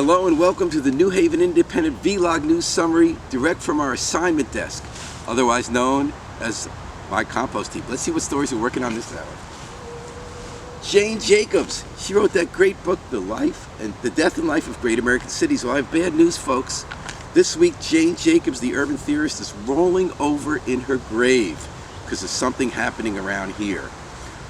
Hello and welcome to the New Haven Independent Vlog News Summary, direct from our assignment desk, otherwise known as my compost heap. Let's see what stories we're working on this hour. Jane Jacobs, she wrote that great book, The Death and Life of Great American Cities. Well, I have bad news, folks. This week, Jane Jacobs, the urban theorist, is rolling over in her grave because of something happening around here.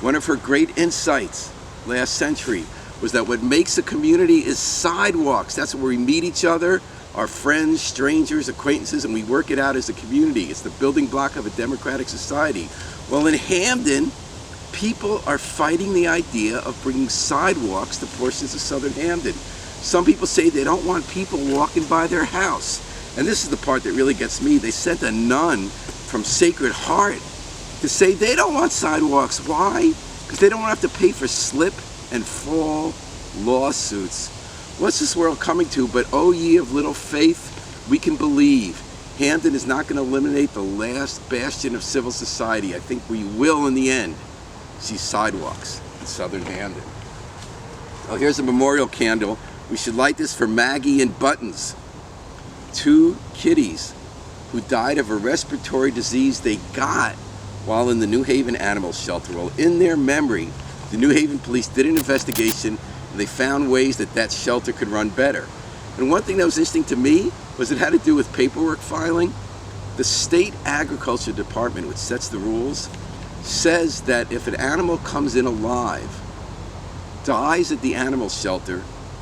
One of her great insights last century was that what makes a community is sidewalks. That's where we meet each other, our friends, strangers, acquaintances, and we work it out as a community. It's the building block of a democratic society. Well, in Hamden, people are fighting the idea of bringing sidewalks to portions of southern Hamden. Some people say they don't want people walking by their house. And this is the part that really gets me. They sent a nun from Sacred Heart to say they don't want sidewalks. Why? Because they don't want to have to pay for slip and fall lawsuits. What's this world coming to? But oh ye of little faith, we can believe. Hamden is not going to eliminate the last bastion of civil society. I think we will in the end see sidewalks in southern Hamden. Oh, here's a memorial candle. We should light this for Maggie and Buttons, two kitties who died of a respiratory disease they got while in the New Haven Animal Shelter. Well, in their memory, the New Haven police did an investigation and they found ways that that shelter could run better. And one thing that was interesting to me was it had to do with paperwork filing. The state agriculture department, which sets the rules, says that if an animal comes in alive, dies at the animal shelter,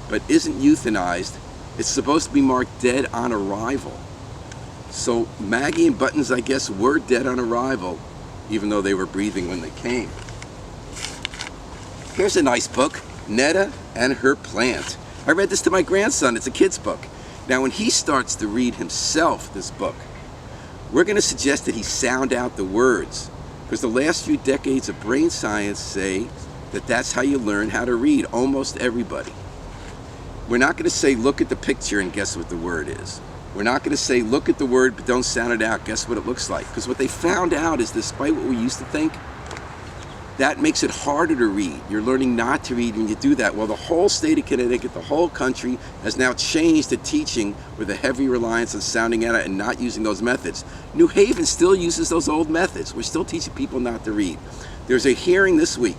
but isn't euthanized, it's supposed to be marked dead on arrival. So Maggie and Buttons, I guess, were dead on arrival, even though they were breathing when they came. Here's a nice book, Neda and Her Plant. I read this to my grandson. It's a kid's book. Now, when he starts to read himself this book, we're going to suggest that he sound out the words, because the last few decades of brain science say that that's how you learn how to read, almost everybody. We're not going to say, look at the picture and guess what the word is. We're not going to say, look at the word but don't sound it out, guess what it looks like. Because what they found out is, despite what we used to think, that makes it harder to read. You're learning not to read when you do that. Well, the whole state of Connecticut, the whole country, has now changed to teaching with a heavy reliance on sounding out and not using those methods. New Haven still uses those old methods. We're still teaching people not to read. There's a hearing this week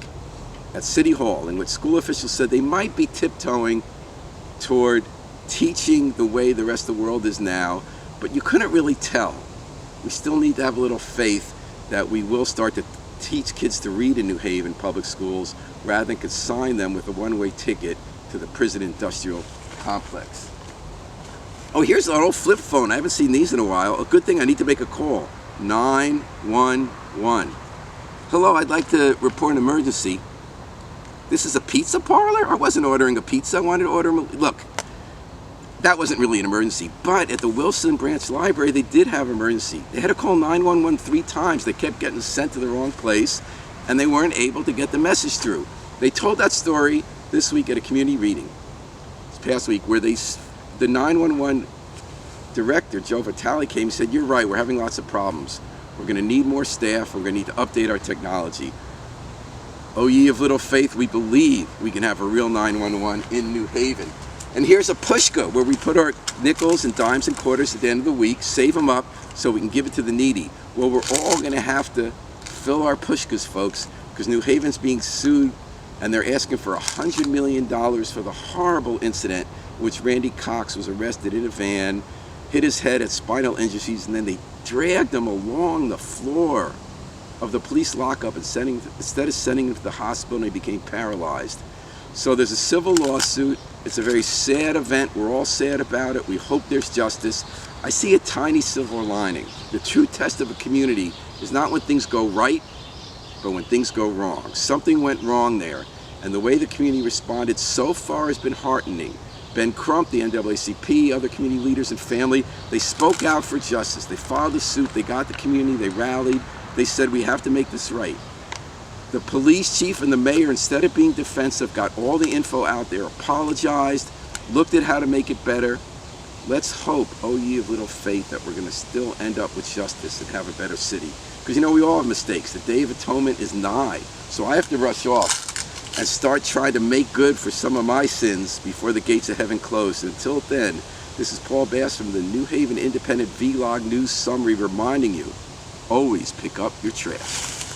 at City Hall in which school officials said they might be tiptoeing toward teaching the way the rest of the world is now, but you couldn't really tell. We still need to have a little faith that we will start to teach kids to read in New Haven public schools rather than consign them with a one-way ticket to the prison industrial complex. Oh, here's an old flip phone. I haven't seen these in a while. A good thing I need to make a call. 911. Hello, I'd like to report an emergency. This is a pizza parlor? I wasn't ordering a pizza. I wanted to order... Look, that wasn't really an emergency, but at the Wilson Branch Library, they did have an emergency. They had to call 911 3 times. They kept getting sent to the wrong place, and they weren't able to get the message through. They told that story this week at a community reading, this past week, where the 911 director, Joe Vitale, came and said, you're right, we're having lots of problems. We're going to need more staff. We're going to need to update our technology. Oh, ye of little faith, we believe we can have a real 911 in New Haven. And here's a pushka where we put our nickels and dimes and quarters at the end of the week, save them up so we can give it to the needy. Well, we're all going to have to fill our pushkas, folks, because New Haven's being sued and they're asking for $100 million for the horrible incident in which Randy Cox was arrested in a van, hit his head at spinal injuries, and then they dragged him along the floor of the police lockup and instead of sending him to the hospital, and he became paralyzed. So there's a civil lawsuit. It's a very sad event. We're all sad about it. We hope there's justice. I see a tiny silver lining. The true test of a community is not when things go right, but when things go wrong. Something went wrong there, and the way the community responded so far has been heartening. Ben Crump, the NAACP, other community leaders and family, they spoke out for justice. They filed a suit. They got the community. They rallied. They said, we have to make this right. The police chief and the mayor, instead of being defensive, got all the info out there, apologized, looked at how to make it better. Let's hope, oh ye of little faith, that we're going to still end up with justice and have a better city. Because, you know, we all have mistakes. The Day of Atonement is nigh. So I have to rush off. and start trying to make good for some of my sins before the gates of heaven close. Until then, this is Paul Bass from the New Haven Independent Vlog News Summary reminding you, always pick up your trash.